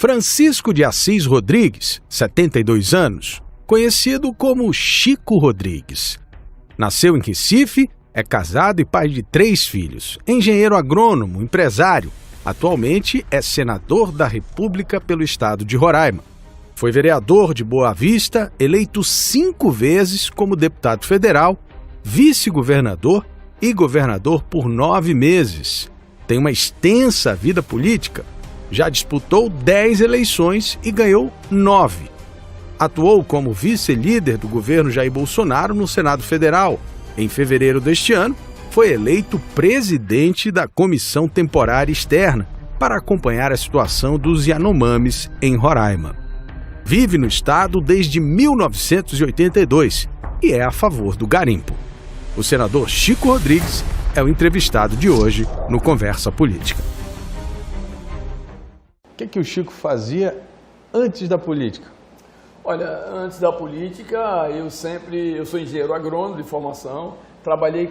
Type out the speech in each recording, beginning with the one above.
Francisco de Assis Rodrigues, 72 anos, conhecido como Chico Rodrigues. Nasceu em Recife, é casado e pai de 3 filhos. Engenheiro agrônomo, empresário. Atualmente é senador da República pelo estado de Roraima. Foi vereador de Boa Vista, eleito 5 vezes como deputado federal, vice-governador e governador por 9 meses. Tem uma extensa vida política. Já disputou 10 eleições e ganhou 9. Atuou como vice-líder do governo Jair Bolsonaro no Senado Federal. Em fevereiro deste ano, foi eleito presidente da Comissão Temporária Externa para acompanhar a situação dos Yanomamis em Roraima. Vive no estado desde 1982 e é a favor do garimpo. O senador Chico Rodrigues é o entrevistado de hoje no Conversa Política. O que o Chico fazia antes da política? Olha, antes da política, eu sou engenheiro agrônomo de formação, trabalhei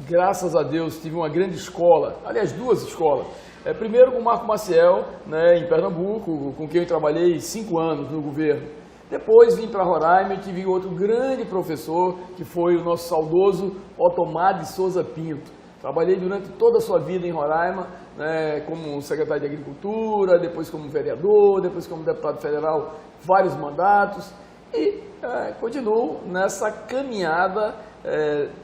graças a Deus, tive uma grande escola, aliás, 2 escolas. Primeiro com o Marco Maciel, né, em Pernambuco, com quem eu trabalhei 5 anos no governo. Depois vim para Roraima e tive outro grande professor, que foi o nosso saudoso Otomar de Souza Pinto. Trabalhei durante toda a sua vida em Roraima, né, como secretário de Agricultura, depois como vereador, depois como deputado federal, vários mandatos. E continuo nessa caminhada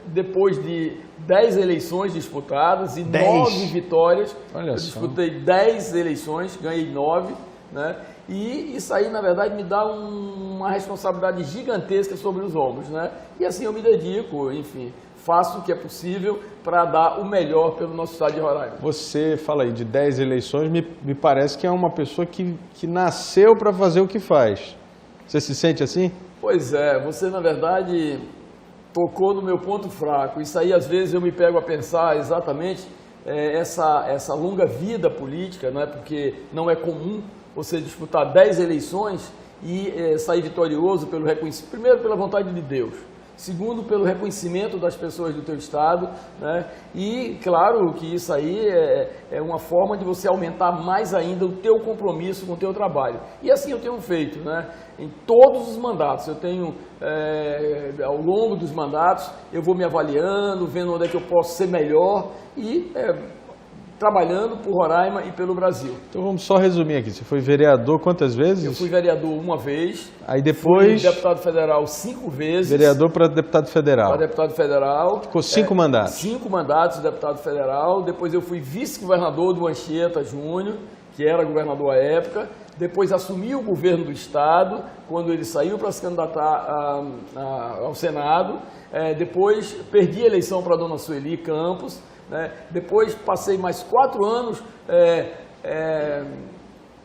depois de 10 eleições disputadas e 9 vitórias. Olha eu só. disputei 10 eleições, ganhei 9, né? E isso aí, na verdade, me dá uma responsabilidade gigantesca sobre os ombros, né? E assim eu me dedico, enfim, faço o que é possível para dar o melhor pelo nosso estado de Roraima. Você fala aí de 10 eleições, me parece que é uma pessoa que nasceu para fazer o que faz. Você se sente assim? Pois é, você na verdade tocou no meu ponto fraco. Isso aí às vezes eu me pego a pensar exatamente essa longa vida política, né? Porque não é comum você disputar 10 eleições e sair vitorioso pelo reconhecimento, primeiro pela vontade de Deus, segundo pelo reconhecimento das pessoas do teu estado, né? E claro que isso aí é uma forma de você aumentar mais ainda o teu compromisso com o teu trabalho. E assim eu tenho feito, né? Em todos os mandatos, eu tenho, ao longo dos mandatos, eu vou me avaliando, vendo onde é que eu posso ser melhor e trabalhando por Roraima e pelo Brasil. Então vamos só resumir aqui. Você foi vereador quantas vezes? Eu fui vereador 1 vez. Aí depois... Fui deputado federal 5 vezes. Vereador para deputado federal. Para deputado federal. Ficou 5 mandatos. 5 mandatos de deputado federal. Depois eu fui vice-governador do Anchieta Júnior, que era governador à época. Depois assumi o governo do estado, quando ele saiu para se candidatar ao Senado. Depois perdi a eleição para a dona Sueli Campos. Né? Depois passei mais 4 anos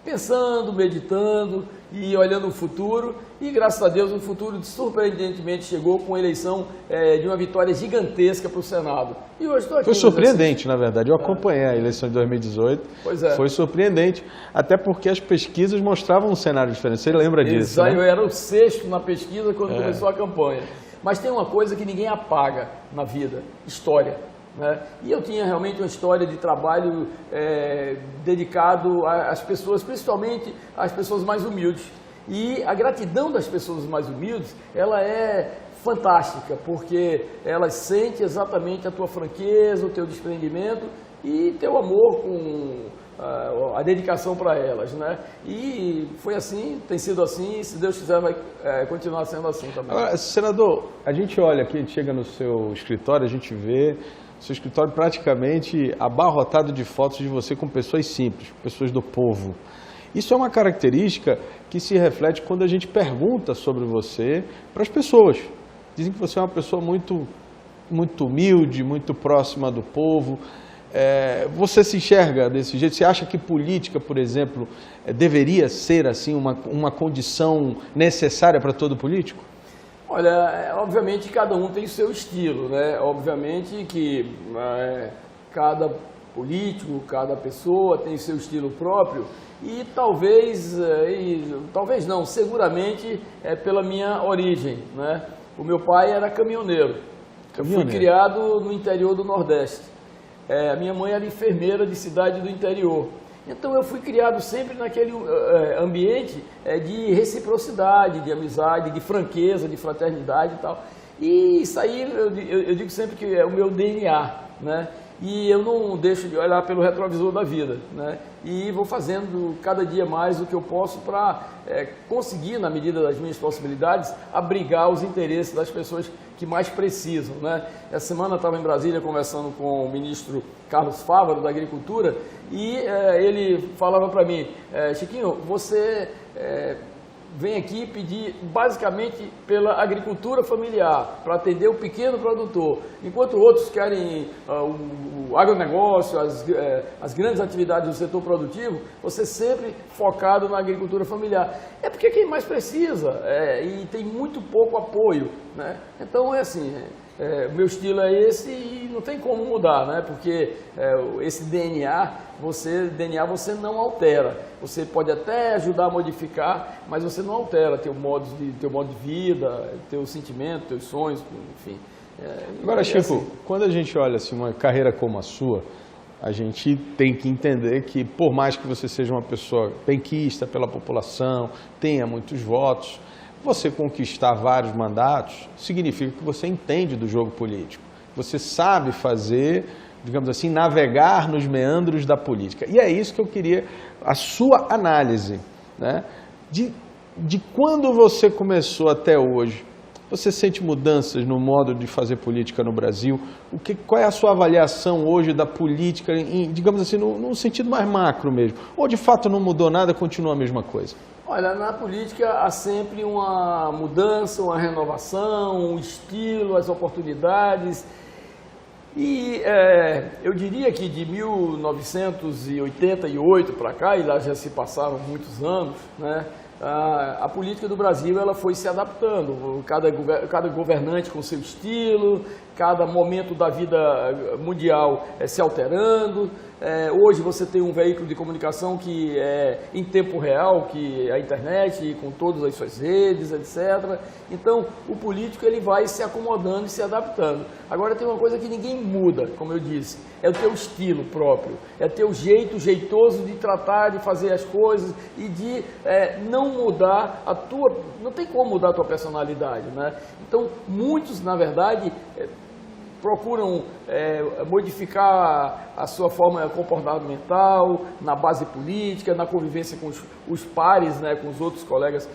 pensando, meditando e olhando o futuro. E graças a Deus o futuro surpreendentemente chegou com a eleição de uma vitória gigantesca para o Senado. E hoje estou aqui. Foi surpreendente, na verdade. Eu acompanhei a eleição de 2018. Pois é. Foi surpreendente, até porque as pesquisas mostravam um cenário diferente. Você lembra disso? Exato, né? Eu era o 6º na pesquisa quando começou a campanha. Mas tem uma coisa que ninguém apaga na vida: história. Né? E eu tinha realmente uma história de trabalho dedicado às pessoas, principalmente às pessoas mais humildes. E a gratidão das pessoas mais humildes, ela é fantástica, porque elas sentem exatamente a tua franqueza, o teu desprendimento e teu amor com a dedicação para elas, né? E foi assim, tem sido assim, e se Deus quiser vai continuar sendo assim também. Agora, senador, a gente olha aqui, a gente chega no seu escritório, a gente vê seu escritório praticamente abarrotado de fotos de você com pessoas simples, pessoas do povo. Isso é uma característica que se reflete quando a gente pergunta sobre você para as pessoas. Dizem que você é uma pessoa muito humilde, muito próxima do povo. Você se enxerga desse jeito? Você acha que política, por exemplo, deveria ser assim uma condição necessária para todo político? Olha, obviamente cada um tem o seu estilo, né? Obviamente que cada político, cada pessoa tem o seu estilo próprio e talvez não, seguramente pela minha origem, né? O meu pai era caminhoneiro. Eu fui criado no interior do Nordeste. A minha mãe era enfermeira de cidade do interior. Então eu fui criado sempre naquele ambiente de reciprocidade, de amizade, de franqueza, de fraternidade e tal. E isso aí eu digo sempre que é o meu DNA, né? E eu não deixo de olhar pelo retrovisor da vida, né? E vou fazendo cada dia mais o que eu posso para conseguir, na medida das minhas possibilidades, abrigar os interesses das pessoas que mais precisam, né? Essa semana eu estava em Brasília conversando com o ministro Carlos Fávaro, da Agricultura, e ele falava para mim, Chiquinho, você vem aqui pedir basicamente pela agricultura familiar, para atender o pequeno produtor, enquanto outros querem o agronegócio, as grandes atividades do setor produtivo, você sempre focado na agricultura familiar. É porque é quem mais precisa e tem muito pouco apoio, né? Então é assim, o meu estilo é esse e não tem como mudar, né? Porque esse DNA você não altera. Você pode até ajudar a modificar, mas você não altera teu modo de vida, teu sentimento, teus sonhos, enfim. Agora, Chico, quando a gente olha assim, uma carreira como a sua, a gente tem que entender que, por mais que você seja uma pessoa benquista pela população, tenha muitos votos, você conquistar vários mandatos significa que você entende do jogo político. Você sabe fazer, digamos assim, navegar nos meandros da política. E é isso que eu queria, a sua análise, né? De quando você começou até hoje. Você sente mudanças no modo de fazer política no Brasil? Qual é a sua avaliação hoje da política, digamos assim, num sentido mais macro mesmo? Ou de fato não mudou nada, continua a mesma coisa? Olha, na política há sempre uma mudança, uma renovação, um estilo, as oportunidades. E eu diria que de 1988 para cá, e lá já se passaram muitos anos, né? A política do Brasil ela foi se adaptando, cada governante com seu estilo, cada momento da vida mundial se alterando. Hoje você tem um veículo de comunicação que é em tempo real, que é a internet, com todas as suas redes, etc. Então, o político ele vai se acomodando e se adaptando. Agora, tem uma coisa que ninguém muda, como eu disse, é o teu estilo próprio, é o teu jeito jeitoso de tratar, de fazer as coisas e de não mudar a tua... Não tem como mudar a tua personalidade, né? Então, muitos, na verdade... procuram modificar a sua forma comportamental na base política, na convivência com os pares, né, com os outros colegas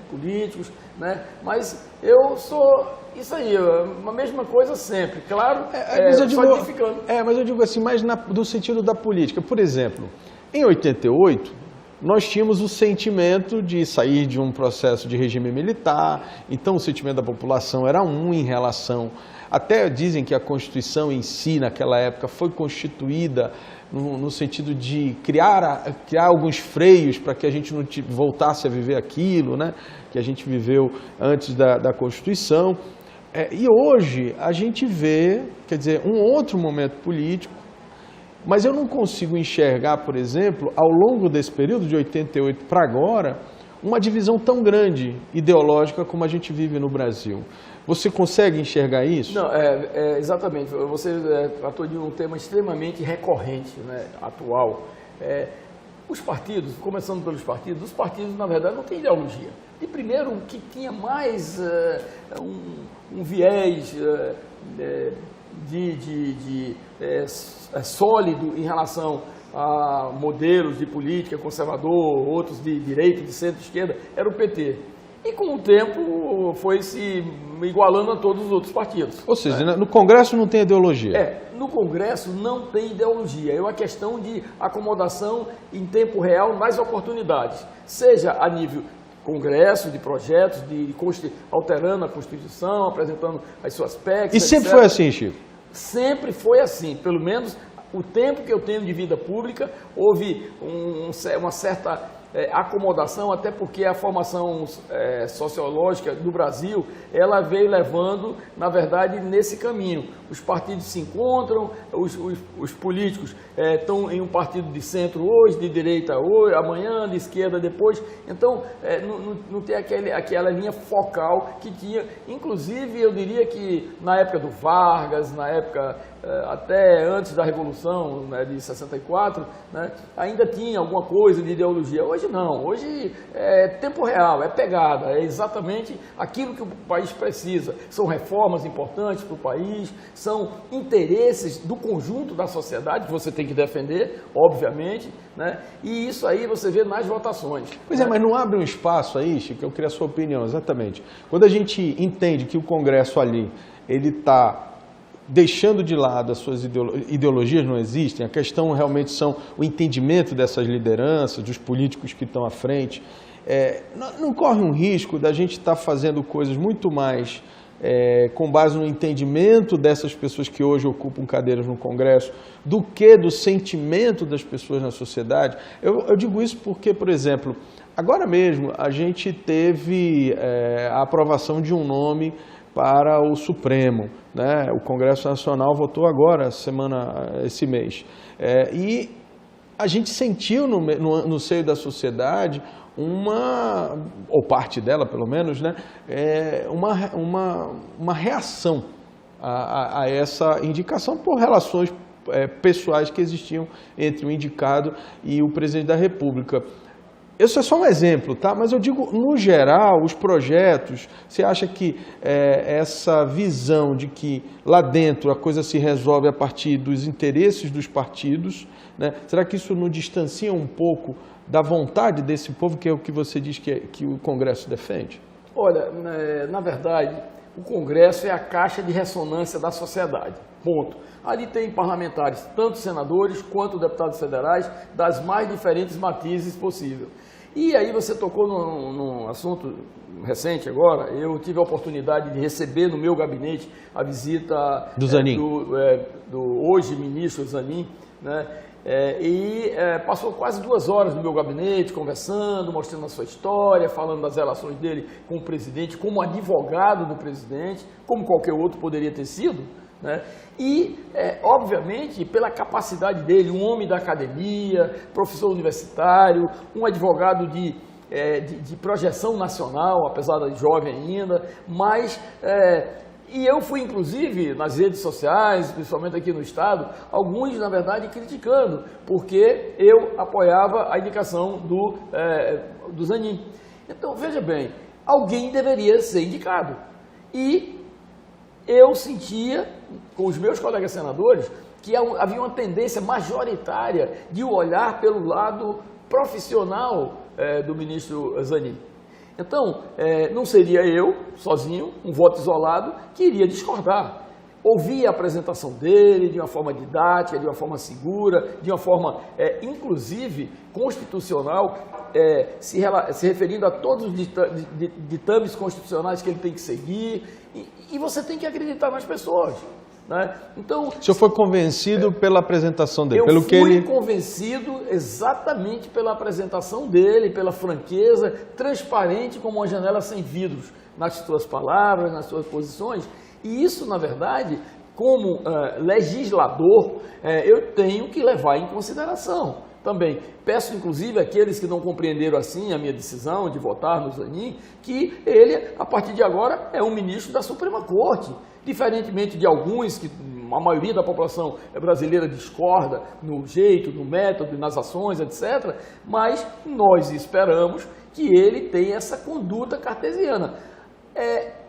políticos, né? Mas eu sou isso aí, a mesma coisa sempre, claro, só modificando. Mas eu digo assim, mais no sentido da política. Por exemplo, em 88, nós tínhamos o sentimento de sair de um processo de regime militar, então o sentimento da população era em relação... Até dizem que a Constituição em si, naquela época, foi constituída no sentido de criar alguns freios para que a gente não voltasse a viver aquilo, né, que a gente viveu antes da Constituição. E hoje a gente vê, quer dizer, um outro momento político, mas eu não consigo enxergar, por exemplo, ao longo desse período de 88 para agora, uma divisão tão grande ideológica como a gente vive no Brasil. Você consegue enxergar isso? Não, exatamente. Você tratou de um tema extremamente recorrente, né, atual. Os partidos, começando pelos partidos, os partidos, na verdade, não têm ideologia. De primeiro, o que tinha mais um viés sólido em relação a modelos de política conservador, outros de direita, de centro-esquerda, era o PT. E com o tempo foi se igualando a todos os outros partidos. Ou seja, no Congresso não tem ideologia? No Congresso não tem ideologia. É uma questão de acomodação em tempo real nas oportunidades. Seja a nível Congresso, de projetos, alterando a Constituição, apresentando as suas PECs, E sempre foi assim, Chico? Sempre foi assim, pelo menos... O tempo que eu tenho de vida pública, houve uma certa acomodação, até porque a formação sociológica do Brasil, ela veio levando, na verdade, nesse caminho. Os partidos se encontram, os políticos estão em um partido de centro hoje, de direita hoje, amanhã, de esquerda depois. Então, não tem aquela linha focal que tinha. Inclusive, eu diria que na época do Vargas, na época até antes da Revolução, né, de 64, né, ainda tinha alguma coisa de ideologia. Hoje não, hoje é tempo real, é pegada, é exatamente aquilo que o país precisa. São reformas importantes para o país, são interesses do conjunto da sociedade que você tem que defender, obviamente, né, e isso aí você vê nas votações. Pois é, mas não abre um espaço aí, Chico, eu queria a sua opinião, exatamente. Quando a gente entende que o Congresso ali, ele está deixando de lado as suas ideologias, não existem, a questão realmente são o entendimento dessas lideranças, dos políticos que estão à frente, não corre um risco da gente estar fazendo coisas muito mais com base no entendimento dessas pessoas que hoje ocupam cadeiras no Congresso, do que do sentimento das pessoas na sociedade? Eu digo isso porque, por exemplo, agora mesmo a gente teve a aprovação de um nome para o Supremo, né? O Congresso Nacional votou agora, esse mês. E a gente sentiu no seio da sociedade ou parte dela pelo menos, né? Uma reação a essa indicação por relações pessoais que existiam entre o indicado e o presidente da República. Esse é só um exemplo, tá? Mas eu digo, no geral, os projetos, você acha que essa visão de que lá dentro a coisa se resolve a partir dos interesses dos partidos, né? Será que isso não distancia um pouco da vontade desse povo, que é o que você diz que o Congresso defende? Olha, na verdade, o Congresso é a caixa de ressonância da sociedade, ponto. Ali tem parlamentares, tanto senadores quanto deputados federais, das mais diferentes matizes possíveis. E aí você tocou num assunto recente agora, eu tive a oportunidade de receber no meu gabinete a visita do Zanin, do hoje ministro Zanin, né? Passou quase 2 horas no meu gabinete, conversando, mostrando a sua história, falando das relações dele com o presidente, como advogado do presidente, como qualquer outro poderia ter sido, né? E, obviamente, pela capacidade dele, um homem da academia, professor universitário, um advogado de projeção nacional, apesar de jovem ainda, mas... E eu fui, inclusive, nas redes sociais, principalmente aqui no Estado, alguns, na verdade, criticando, porque eu apoiava a indicação do Zanin. Então, veja bem, alguém deveria ser indicado. E eu sentia, com os meus colegas senadores, que havia uma tendência majoritária de olhar pelo lado profissional do ministro Zanin. Então, não seria eu, sozinho, um voto isolado, que iria discordar. Ouvir a apresentação dele de uma forma didática, de uma forma segura, de uma forma, inclusive, constitucional, se referindo a todos os ditames constitucionais que ele tem que seguir. E você tem que acreditar nas pessoas, né? Então, o senhor foi convencido pela apresentação dele? Eu fui convencido exatamente pela apresentação dele, pela franqueza, transparente como uma janela sem vidros, nas suas palavras, nas suas posições. E isso, na verdade, como legislador, eu tenho que levar em consideração também. Peço, inclusive, àqueles que não compreenderam assim a minha decisão de votar no Zanin, que ele, a partir de agora, é um ministro da Suprema Corte. Diferentemente de alguns que a maioria da população brasileira discorda no jeito, no método, nas ações, etc., mas nós esperamos que ele tenha essa conduta cartesiana.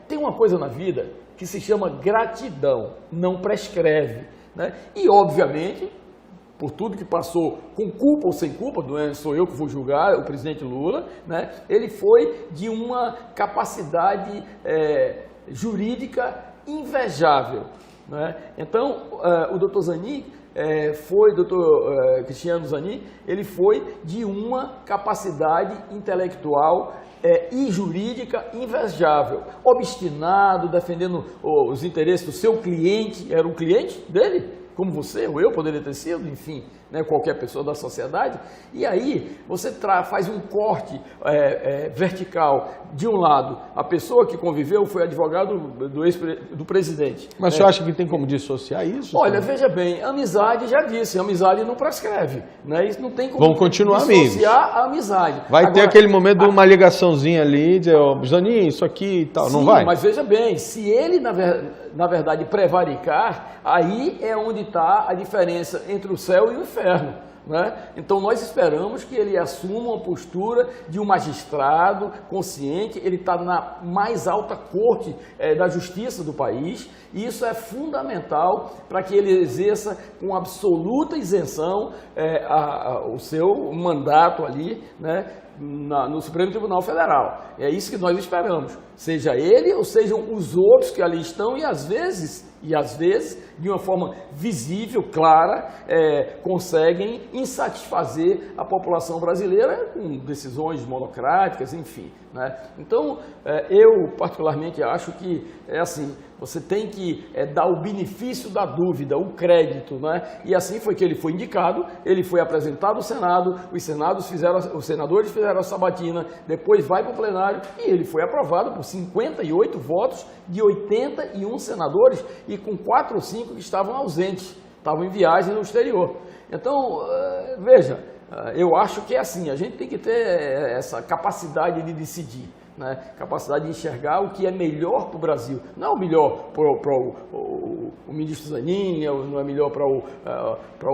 Tem uma coisa na vida que se chama gratidão, não prescreve, né? E, obviamente, por tudo que passou, com culpa ou sem culpa, não sou eu que vou julgar o presidente Lula, né? Ele foi de uma capacidade jurídica invejável, né? Então, o doutor Zanin doutor Cristiano Zanin, ele foi de uma capacidade intelectual e jurídica invejável, obstinado, defendendo os interesses do seu cliente, era um cliente dele, como você ou eu poderia ter sido, enfim, né, qualquer pessoa da sociedade, e aí você faz um corte vertical. De um lado, a pessoa que conviveu foi advogado do presidente. Mas você acha que tem como dissociar isso? Olha, veja bem, amizade, já disse, amizade não prescreve, né? Isso não tem como vão continuar dissociar amigos. a amizade. Vai Agora, ter aquele momento de uma ligaçãozinha ali, dizer, ó, Zanin, isso aqui e tal, sim, não vai? Mas veja bem, se ele, na verdade, prevaricar, aí é onde está a diferença entre o céu e o inferno. Né? Então nós esperamos que ele assuma uma postura de um magistrado consciente, ele está na mais alta corte da justiça do país, e isso é fundamental para que ele exerça com absoluta isenção o seu mandato ali, né, no Supremo Tribunal Federal. É isso que nós esperamos, seja ele ou sejam os outros que ali estão, e às vezes, de uma forma visível, clara, conseguem insatisfazer a população brasileira com decisões monocráticas, enfim. Né? Então, eu particularmente acho que é assim, você tem que dar o benefício da dúvida, o crédito, né? E assim foi que ele foi indicado, ele foi apresentado ao Senado, os senadores fizeram a sabatina, depois vai para o plenário e ele foi aprovado por 58 votos de 81 senadores e com 4 ou 5 que estavam ausentes, estavam em viagem no exterior. Então, veja, eu acho que é assim, a gente tem que ter essa capacidade de decidir, né? Capacidade de enxergar o que é melhor para o Brasil. Não é o melhor para o ministro Zanin, não é melhor para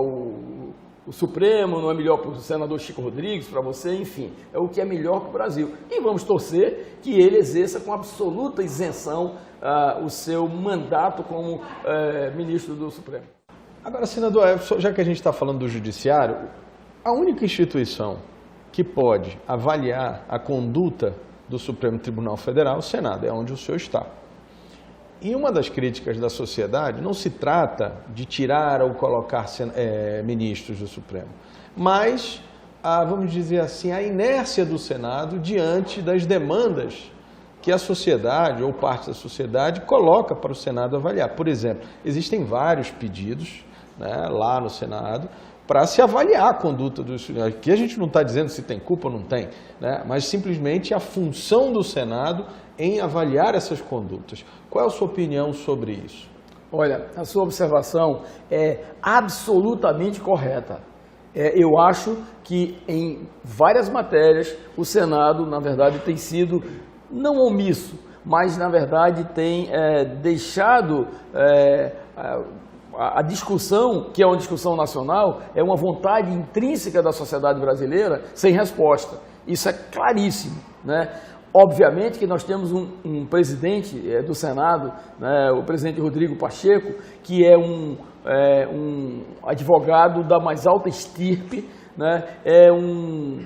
o Supremo, não é melhor para o senador Chico Rodrigues, para você, enfim, é o que é melhor para o Brasil. E vamos torcer que ele exerça com absoluta isenção o seu mandato como ministro do Supremo. Agora, senador, já que a gente está falando do Judiciário, a única instituição que pode avaliar a conduta do Supremo Tribunal Federal é o Senado, é onde o senhor está. E uma das críticas da sociedade não se trata de tirar ou colocar ministros do Supremo, mas, vamos dizer assim, a inércia do Senado diante das demandas que a sociedade ou parte da sociedade coloca para o Senado avaliar. Por exemplo, existem vários pedidos, né, lá no Senado para se avaliar a conduta dos senadores. Aqui a gente não está dizendo se tem culpa ou não tem, né, mas simplesmente a função do Senado em avaliar essas condutas. Qual é a sua opinião sobre isso? Olha, a sua observação é absolutamente correta. Eu acho que em várias matérias o Senado, na verdade, tem sido não omisso, mas, na verdade, tem deixado a discussão, que é uma discussão nacional, é uma vontade intrínseca da sociedade brasileira sem resposta. Isso é claríssimo, né? Obviamente que nós temos um presidente do Senado, né, o presidente Rodrigo Pacheco, que é um advogado da mais alta estirpe, né, é um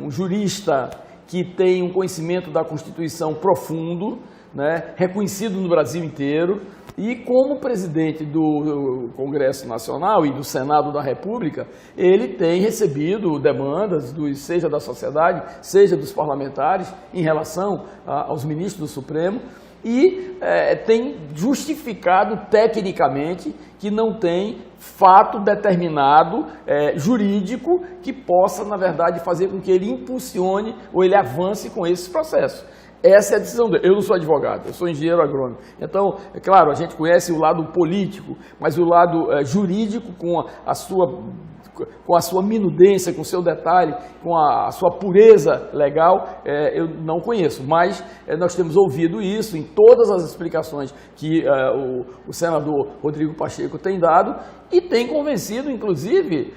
jurista que tem um conhecimento da Constituição profundo, né, reconhecido no Brasil inteiro, e como presidente do Congresso Nacional e do Senado da República, ele tem recebido demandas, seja da sociedade, seja dos parlamentares, em relação aos ministros do Supremo, e tem justificado tecnicamente que não tem fato determinado jurídico que possa, na verdade, fazer com que ele impulsione ou ele avance com esse processo. Essa é a decisão dele. Eu não sou advogado, eu sou engenheiro agrônomo. Então, é claro, a gente conhece o lado político, mas o lado jurídico, com a sua minudência, com o seu detalhe, com a sua pureza legal, eu não conheço. Mas nós temos ouvido isso em todas as explicações que o senador Rodrigo Pacheco tem dado e tem convencido, inclusive,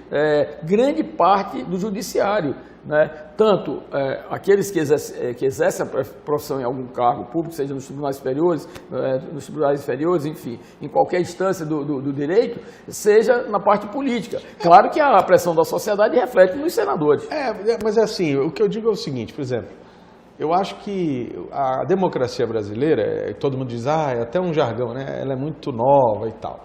grande parte do judiciário. Né? Tanto aqueles que exercem a profissão em algum cargo público, seja nos tribunais inferiores, enfim, em qualquer instância do direito, seja na parte política. Claro que a pressão da sociedade reflete nos senadores. Mas assim, o que eu digo é o seguinte, por exemplo, eu acho que a democracia brasileira, todo mundo diz, é até um jargão, né? Ela é muito nova e tal.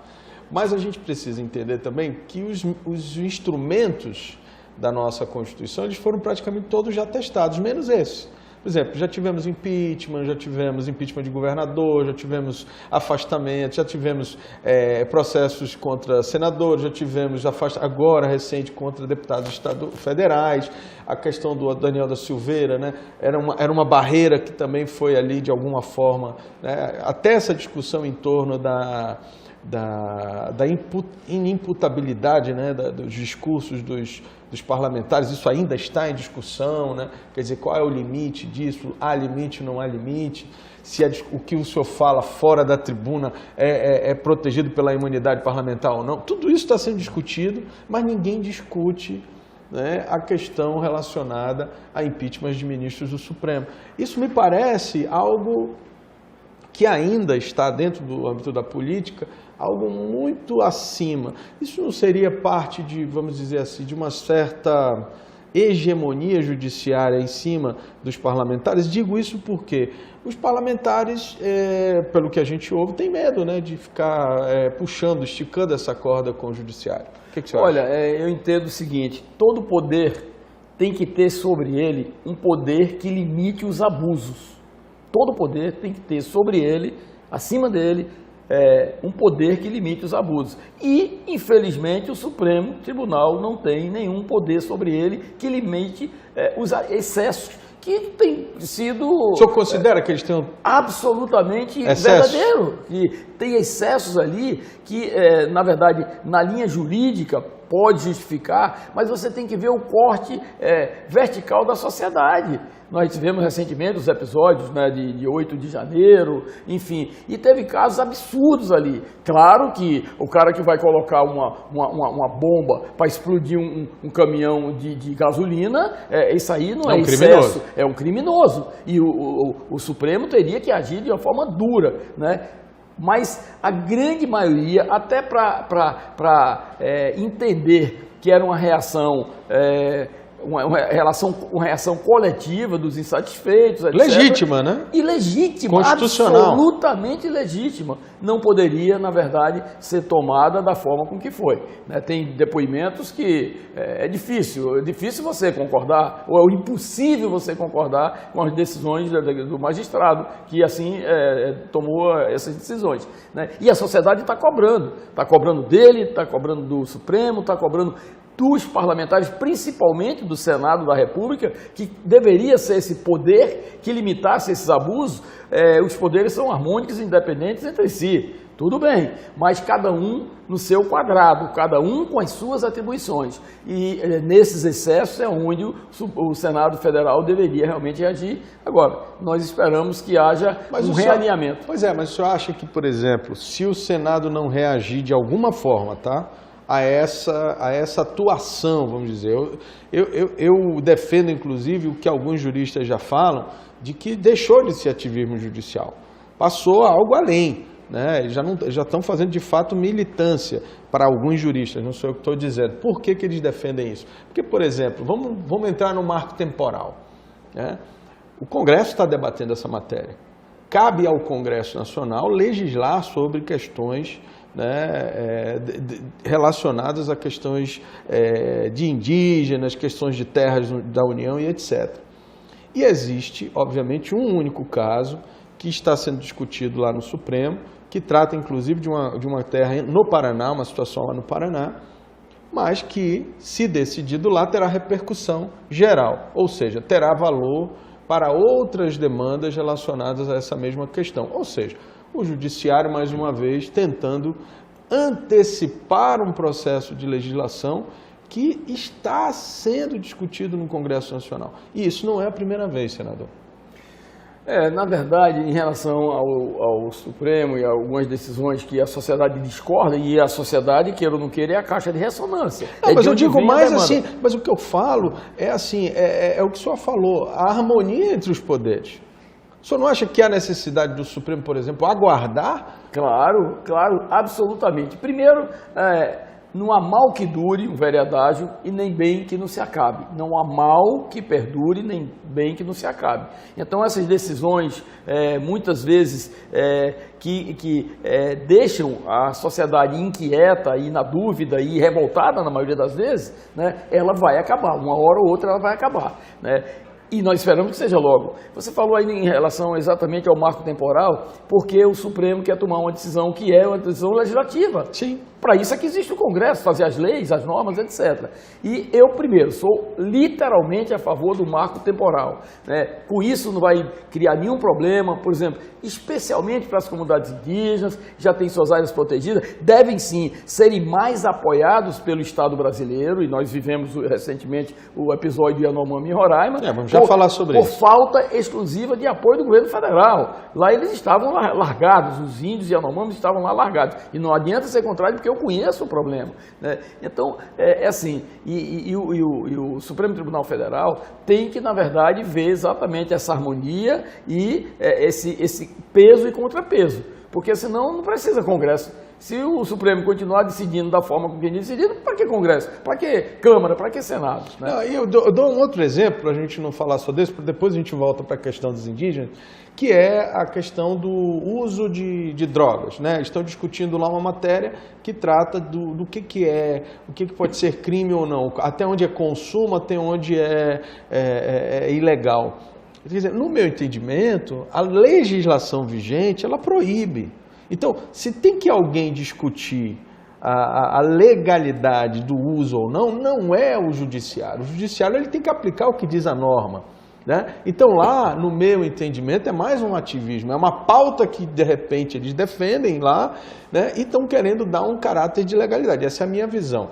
Mas a gente precisa entender também que os instrumentos da nossa Constituição, eles foram praticamente todos já testados, menos esse. Por exemplo, já tivemos impeachment de governador, já tivemos afastamento, já tivemos processos contra senadores, já tivemos agora recente contra deputados federais, a questão do Daniel da Silveira, né? Era uma barreira que também foi ali de alguma forma, né? Até essa discussão em torno da inimputabilidade, né, dos discursos dos parlamentares, isso ainda está em discussão, né? Quer dizer, qual é o limite disso? Há limite, não há limite? Se o que o senhor fala fora da tribuna é protegido pela imunidade parlamentar ou não? Tudo isso está sendo discutido, mas ninguém discute, né, a questão relacionada a impeachment de ministros do Supremo. Isso me parece algo que ainda está dentro do âmbito da política, algo muito acima. Isso não seria parte de, vamos dizer assim, de uma certa hegemonia judiciária em cima dos parlamentares? Digo isso porque os parlamentares, pelo que a gente ouve, têm medo, né, de ficar puxando, esticando essa corda com o judiciário. O que você acha? Olha, eu entendo o seguinte, todo poder tem que ter sobre ele um poder que limite os abusos. Todo poder tem que ter sobre ele, acima dele, um poder que limite os abusos. E, infelizmente, o Supremo Tribunal não tem nenhum poder sobre ele que limite os excessos que tem sido... O senhor considera que eles têm absolutamente excessos? Verdadeiro? Que tem excessos ali que, na verdade, na linha jurídica pode justificar, mas você tem que ver o corte vertical da sociedade. Nós tivemos recentemente os episódios, né, de 8 de janeiro, enfim, e teve casos absurdos ali. Claro que o cara que vai colocar uma bomba para explodir um caminhão de gasolina, isso aí não é excesso, é um criminoso. E o Supremo teria que agir de uma forma dura, né? Mas a grande maioria, até para entender que era uma reação... uma reação coletiva dos insatisfeitos, etc. Legítima, né? E legítima, constitucional. Absolutamente legítima. Não poderia, na verdade, ser tomada da forma com que foi, né? Tem depoimentos que é difícil você concordar, ou é impossível você concordar com as decisões do magistrado, que assim tomou essas decisões, né? E a sociedade está cobrando dele, está cobrando do Supremo, está cobrando dos parlamentares, principalmente do Senado da República, que deveria ser esse poder que limitasse esses abusos. Os poderes são harmônicos e independentes entre si, tudo bem, mas cada um no seu quadrado, cada um com as suas atribuições. E nesses excessos é onde o Senado Federal deveria realmente agir. Agora, nós esperamos que haja um realinhamento. Pois é, mas o senhor acha que, por exemplo, se o Senado não reagir de alguma forma, tá? A essa atuação, vamos dizer. Eu defendo, inclusive, o que alguns juristas já falam, de que deixou de ser ativismo judicial, passou a algo além, né? Já estão fazendo, de fato, militância para alguns juristas, não sou eu que estou dizendo. Por que eles defendem isso? Porque, por exemplo, vamos entrar no marco temporal, né? O Congresso está debatendo essa matéria. Cabe ao Congresso Nacional legislar sobre questões, né, relacionadas a questões de indígenas, questões de terras da União e etc. E existe, obviamente, um único caso que está sendo discutido lá no Supremo, que trata, inclusive, de uma terra no Paraná, uma situação lá no Paraná, mas que, se decidido lá, terá repercussão geral, ou seja, terá valor para outras demandas relacionadas a essa mesma questão. Ou seja, o Judiciário, mais uma vez, tentando antecipar um processo de legislação que está sendo discutido no Congresso Nacional. E isso não é a primeira vez, senador. Na verdade, em relação ao Supremo e a algumas decisões que a sociedade discorda, e a sociedade, queira ou não queira, é a caixa de ressonância. Mas eu digo mais assim, mas o que eu falo é assim, é o que o senhor falou, a harmonia entre os poderes. O senhor não acha que há necessidade do Supremo, por exemplo, aguardar? Claro, absolutamente. Primeiro, não há mal que dure, um velho adágio, e nem bem que não se acabe. Não há mal que perdure, nem bem que não se acabe. Então, essas decisões, muitas vezes, que deixam a sociedade inquieta e na dúvida e revoltada, na maioria das vezes, né, ela vai acabar. Uma hora ou outra ela vai acabar, né? E nós esperamos que seja logo. Você falou aí em relação exatamente ao marco temporal, porque o Supremo quer tomar uma decisão que é uma decisão legislativa. Sim. Para isso é que existe o Congresso, fazer as leis, as normas, etc. E eu, primeiro, sou literalmente a favor do marco temporal, né? Com isso não vai criar nenhum problema, por exemplo, especialmente para as comunidades indígenas, já têm suas áreas protegidas, devem sim serem mais apoiados pelo Estado brasileiro, e nós vivemos recentemente o episódio do Yanomami em Roraima, vamos já falar sobre por isso. falta exclusiva de apoio do governo federal. Lá eles estavam largados, os índios e Yanomamis estavam lá largados. E não adianta ser contrário, porque eu conheço o problema, né? Então, é assim, e o Supremo Tribunal Federal tem que, na verdade, ver exatamente essa harmonia e esse peso e contrapeso, porque senão não precisa Congresso. Se o Supremo continuar decidindo da forma como tem decidido, para que Congresso? Para que Câmara? Para que Senado? Né? Não, eu dou um outro exemplo, para a gente não falar só desse, porque depois a gente volta para a questão dos indígenas, que é a questão do uso de drogas, né? Estão discutindo lá uma matéria que trata do que é, o que pode ser crime ou não, até onde é consumo, até onde é ilegal. Quer dizer, no meu entendimento, a legislação vigente, ela proíbe. Então, se tem que alguém discutir a legalidade do uso ou não, não é o judiciário. O judiciário ele tem que aplicar o que diz a norma, né? Então lá, no meu entendimento, é mais um ativismo, é uma pauta que de repente eles defendem lá, né? E estão querendo dar um caráter de legalidade. Essa é a minha visão.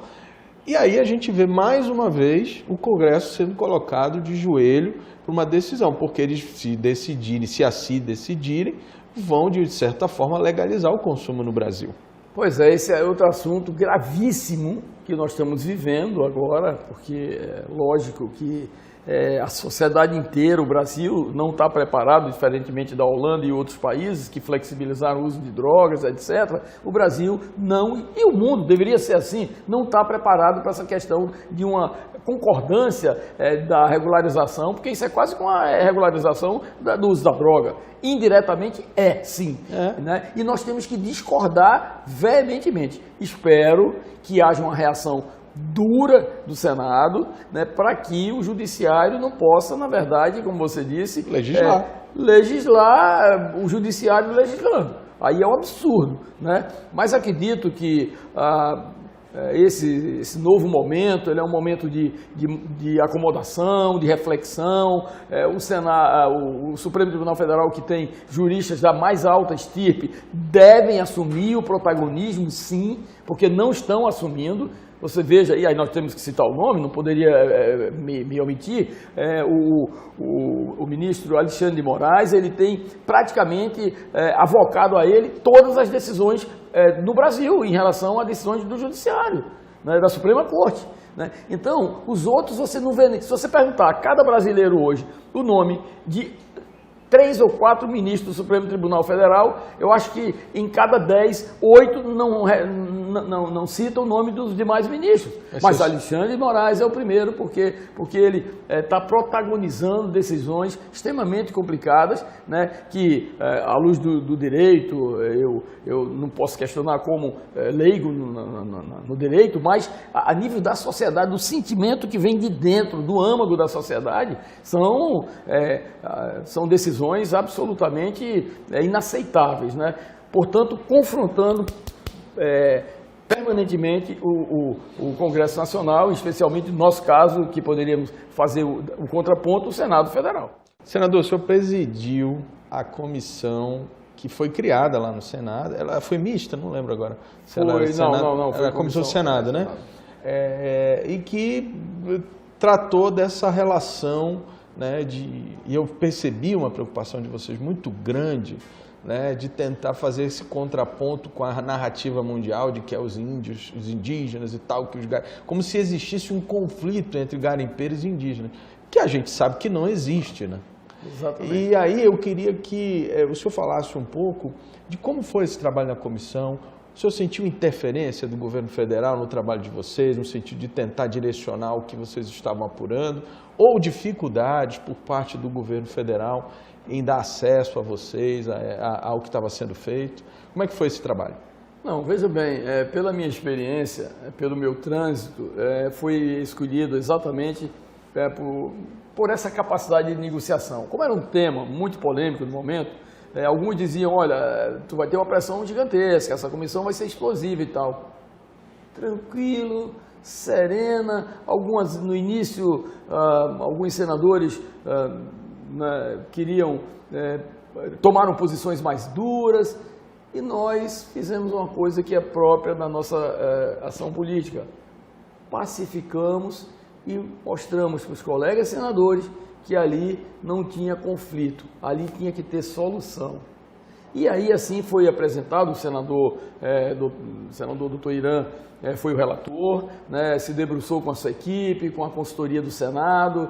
E aí a gente vê mais uma vez o Congresso sendo colocado de joelho por uma decisão, porque eles se assim decidirem, vão de certa forma legalizar o consumo no Brasil. Pois é, esse é outro assunto gravíssimo que nós estamos vivendo agora, porque é lógico que a sociedade inteira, o Brasil, não está preparado, diferentemente da Holanda e outros países que flexibilizaram o uso de drogas, etc. O Brasil não, e o mundo deveria ser assim, não está preparado para essa questão de uma concordância da regularização, porque isso é quase como a regularização do uso da droga. Indiretamente sim. Né? E nós temos que discordar veementemente. Espero que haja uma reação dura do Senado, né, para que o judiciário não possa, na verdade, como você disse, legislar o judiciário legislando. Aí é um absurdo, né? Mas acredito que esse novo momento, ele é um momento de acomodação, de reflexão. O Supremo Tribunal Federal, que tem juristas da mais alta estirpe, devem assumir o protagonismo, sim, porque não estão assumindo. Você veja, e aí nós temos que citar o nome, não poderia me omitir, o ministro Alexandre de Moraes, ele tem praticamente avocado a ele todas as decisões no Brasil em relação a decisões do Judiciário, né, da Suprema Corte. Né? Então, os outros você não vê. Se você perguntar a cada brasileiro hoje o nome de 3 ou 4 ministros do Supremo Tribunal Federal, eu acho que em cada 10, 8 não citam o nome dos demais ministros. Mas Alexandre de Moraes é o primeiro, porque ele está protagonizando decisões extremamente complicadas, né, que, à luz do direito, eu não posso questionar como leigo no direito, mas a nível da sociedade, do sentimento que vem de dentro, do âmago da sociedade, são decisões absolutamente inaceitáveis, né? Portanto, confrontando permanentemente o Congresso Nacional, especialmente no nosso caso, que poderíamos fazer o contraponto, o Senado Federal. Senador, o senhor presidiu a comissão que foi criada lá no Senado. Ela foi mista, não lembro agora. Não. Foi a comissão do Senado, né? E que tratou dessa relação, né, e eu percebi uma preocupação de vocês muito grande, né, de tentar fazer esse contraponto com a narrativa mundial de que é os índios, os indígenas e tal, como se existisse um conflito entre garimpeiros e indígenas, que a gente sabe que não existe, né? Exatamente. E aí eu queria que o senhor falasse um pouco de como foi esse trabalho na comissão. O senhor sentiu interferência do governo federal no trabalho de vocês, no sentido de tentar direcionar o que vocês estavam apurando, ou dificuldades por parte do governo federal em dar acesso a vocês, ao que estava sendo feito? Como é que foi esse trabalho? Não, veja bem, pela minha experiência, pelo meu trânsito, fui escolhido exatamente por essa capacidade de negociação. Como era um tema muito polêmico no momento, alguns diziam, olha, tu vai ter uma pressão gigantesca, essa comissão vai ser explosiva e tal. Tranquilo, serena, algumas no início, alguns senadores queriam, tomaram posições mais duras, e nós fizemos uma coisa que é própria da nossa ação política. Pacificamos e mostramos para os colegas senadores que ali não tinha conflito, ali tinha que ter solução. E aí assim foi apresentado, o senador doutor Irã foi o relator, né, se debruçou com a sua equipe, com a consultoria do Senado,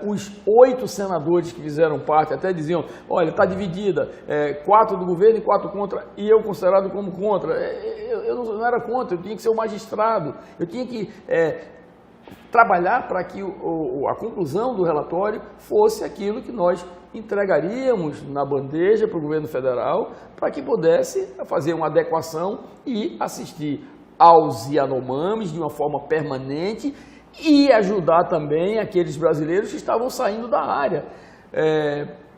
os 8 senadores que fizeram parte até diziam, olha, está dividida, 4 do governo e 4 contra, e eu considerado como contra. Eu não era contra, eu tinha que ser o magistrado, eu tinha que trabalhar para que a conclusão do relatório fosse aquilo que nós entregaríamos na bandeja para o governo federal, para que pudesse fazer uma adequação e assistir aos Yanomamis de uma forma permanente e ajudar também aqueles brasileiros que estavam saindo da área.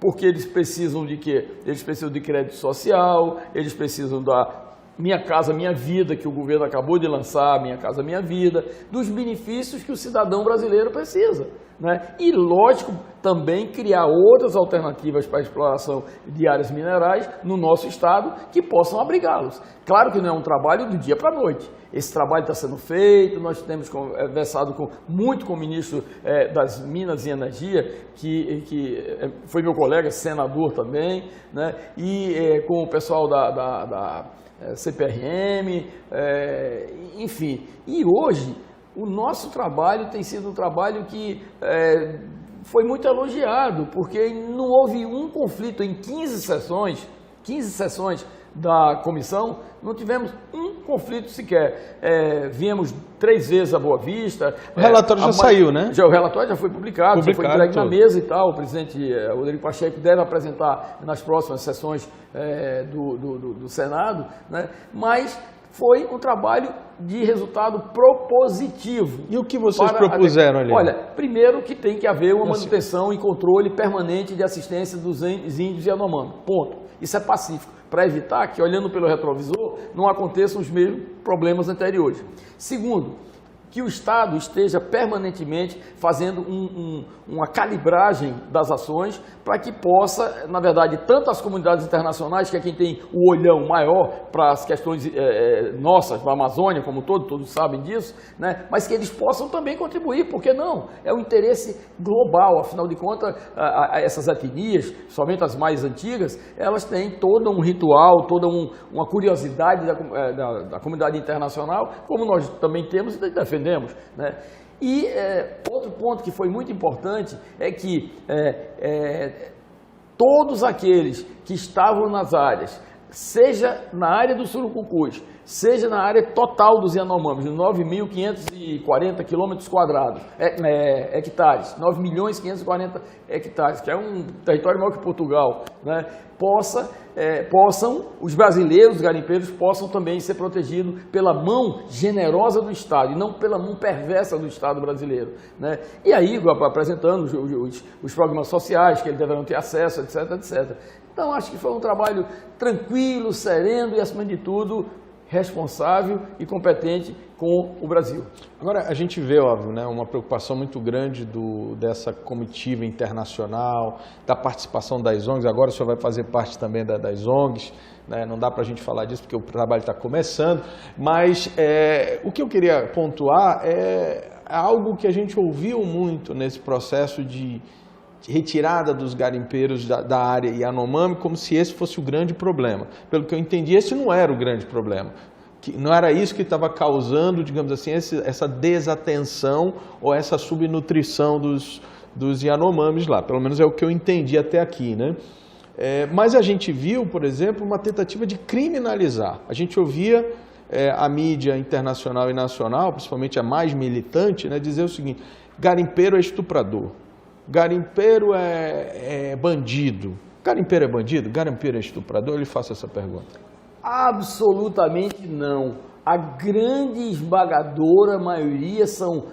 Porque eles precisam de quê? Eles precisam de crédito social, eles precisam da Minha Casa Minha Vida, que o governo acabou de lançar, Minha Casa Minha Vida, dos benefícios que o cidadão brasileiro precisa, né? E, lógico, também criar outras alternativas para a exploração de áreas minerais no nosso estado que possam abrigá-los. Claro que não é um trabalho do dia para a noite. Esse trabalho está sendo feito, nós temos conversado muito com o ministro das Minas e Energia, que foi meu colega, senador também, né? E com o pessoal da CPRM, enfim. E hoje, o nosso trabalho tem sido um trabalho que foi muito elogiado, porque não houve um conflito em 15 sessões da comissão, não tivemos um conflito sequer. Viemos 3 vezes a Boa Vista. O relatório já saiu, né? O relatório já foi publicado, já foi entregue na mesa e tal. O presidente Rodrigo Pacheco deve apresentar nas próximas sessões do Senado, né? Mas foi um trabalho de resultado propositivo. E o que vocês propuseram ali? Olha, primeiro que tem que haver uma manutenção e controle permanente de assistência dos índios Yanomami. Ponto. Isso é pacífico, para evitar que, olhando pelo retrovisor, não aconteçam os mesmos problemas anteriores. Segundo, que o Estado esteja permanentemente fazendo uma calibragem das ações para que possa, na verdade, tanto as comunidades internacionais, que é quem tem o olhão maior para as questões nossas, da Amazônia como todos sabem disso, né? Mas que eles possam também contribuir, porque não? É um interesse global, afinal de contas, essas etnias, somente as mais antigas, elas têm todo um ritual, toda uma curiosidade da comunidade internacional, como nós também temos e defendemos. Né? E outro ponto que foi muito importante é que todos aqueles que estavam nas áreas, seja na área do Surucucus, seja na área total dos Yanomamis, 9.540 quilômetros quadrados, hectares, 9.540 hectares, que é um território maior que Portugal, né? Possam, os brasileiros, os garimpeiros, possam também ser protegidos pela mão generosa do Estado, e não pela mão perversa do Estado brasileiro, né? E aí, apresentando os programas sociais, que eles deverão ter acesso, etc, etc. Então, acho que foi um trabalho tranquilo, sereno e, acima de tudo, responsável e competente com o Brasil. Agora, a gente vê, óbvio, né, uma preocupação muito grande dessa comitiva internacional, da participação das ONGs. Agora o senhor vai fazer parte também das ONGs, né? Não dá para a gente falar disso porque o trabalho está começando, mas o que eu queria pontuar é algo que a gente ouviu muito nesse processo de retirada dos garimpeiros da área Yanomami, como se esse fosse o grande problema. Pelo que eu entendi, esse não era o grande problema. Não era isso que estava causando, digamos assim, essa desatenção ou essa subnutrição dos Yanomamis lá. Pelo menos é o que eu entendi até aqui, né? Mas a gente viu, por exemplo, uma tentativa de criminalizar. A gente ouvia a mídia internacional e nacional, principalmente a mais militante, né, dizer o seguinte: garimpeiro é estuprador. Garimpeiro é bandido. Garimpeiro é bandido? Garimpeiro é estuprador? Eu lhe faço essa pergunta. Absolutamente não. A grande esmagadora maioria são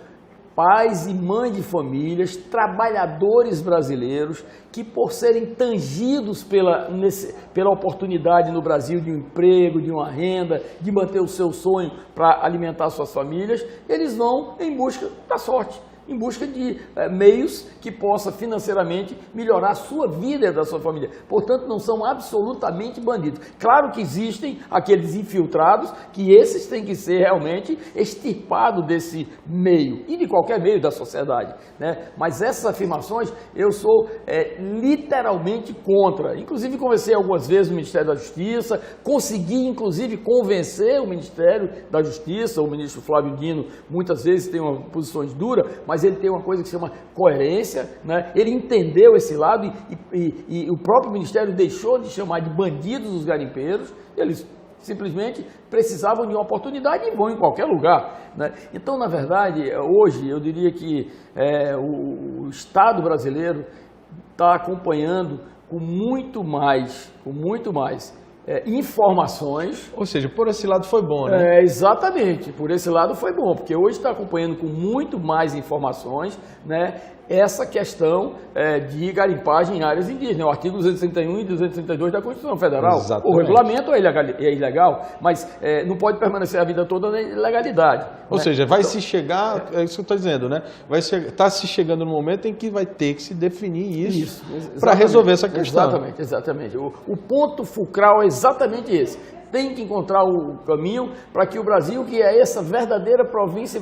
pais e mães de famílias, trabalhadores brasileiros que, por serem tangidos pela oportunidade no Brasil de um emprego, de uma renda, de manter o seu sonho para alimentar suas famílias, eles vão em busca da sorte, em busca de meios que possa financeiramente melhorar a sua vida e da sua família. Portanto, não são absolutamente bandidos. Claro que existem aqueles infiltrados, que esses têm que ser realmente extirpados desse meio, e de qualquer meio da sociedade, né? Mas essas afirmações eu sou literalmente contra. Inclusive, conversei algumas vezes no Ministério da Justiça, consegui inclusive convencer o Ministério da Justiça, o ministro Flávio Dino muitas vezes tem uma posições duras, mas ele tem uma coisa que se chama coerência, né? Ele entendeu esse lado e o próprio Ministério deixou de chamar de bandidos os garimpeiros, eles simplesmente precisavam de uma oportunidade e vão em qualquer lugar, né? Então, na verdade, hoje eu diria que o Estado brasileiro está acompanhando com muito mais informações. Ou seja, por esse lado foi bom, né? Exatamente, por esse lado foi bom, porque hoje está acompanhando com muito mais informações, né, essa questão de garimpagem em áreas indígenas, o artigo 231 e 232 da Constituição Federal. Exatamente. O regulamento é ilegal, mas não pode permanecer a vida toda na ilegalidade. Ou né? seja, se chegar, é isso que eu estou dizendo, né? Está se chegando no momento em que vai ter que se definir isso para resolver essa questão. Exatamente. O ponto fulcral é exatamente esse. Tem que encontrar o caminho para que o Brasil, que é essa verdadeira província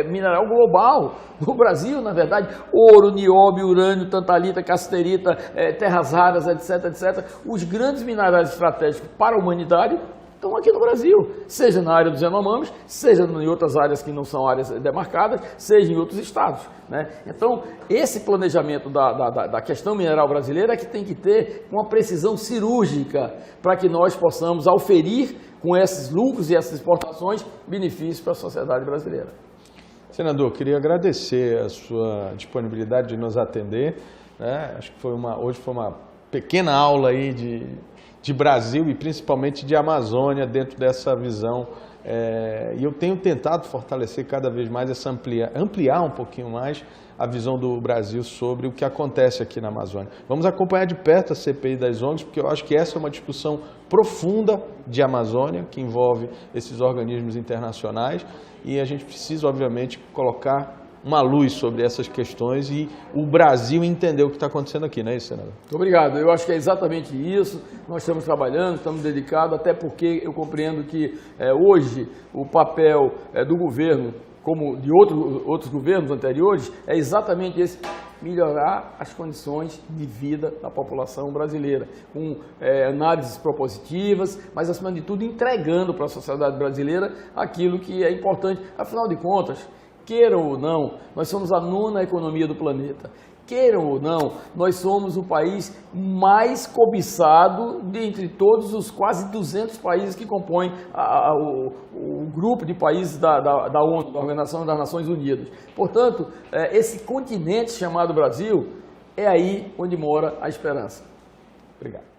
mineral global, o Brasil, na verdade, ouro, nióbio, urânio, tantalita, casterita, terras raras, etc., os grandes minerais estratégicos para a humanidade estão aqui no Brasil, seja na área dos Yanomamis, seja em outras áreas que não são áreas demarcadas, seja em outros estados, né? Então, esse planejamento da questão mineral brasileira é que tem que ter uma precisão cirúrgica para que nós possamos auferir com esses lucros e essas exportações benefícios para a sociedade brasileira. Senador, queria agradecer a sua disponibilidade de nos atender, né? Acho que hoje foi uma pequena aula aí de Brasil e principalmente de Amazônia dentro dessa visão. E eu tenho tentado fortalecer cada vez mais ampliar um pouquinho mais a visão do Brasil sobre o que acontece aqui na Amazônia. Vamos acompanhar de perto a CPI das ONGs, porque eu acho que essa é uma discussão profunda de Amazônia, que envolve esses organismos internacionais, e a gente precisa, obviamente, colocar uma luz sobre essas questões e o Brasil entender o que está acontecendo aqui, não é isso, senador? Muito obrigado. Eu acho que é exatamente isso. Nós estamos trabalhando, estamos dedicados, até porque eu compreendo que hoje o papel do governo, como de outros governos anteriores, é exatamente esse: melhorar as condições de vida da população brasileira, com análises propositivas, mas, acima de tudo, entregando para a sociedade brasileira aquilo que é importante. Afinal de contas, queiram ou não, nós somos a 9ª economia do planeta. Queiram ou não, nós somos o país mais cobiçado dentre todos os quase 200 países que compõem o grupo de países da ONU, da Organização das Nações Unidas. Portanto, esse continente chamado Brasil é aí onde mora a esperança. Obrigado.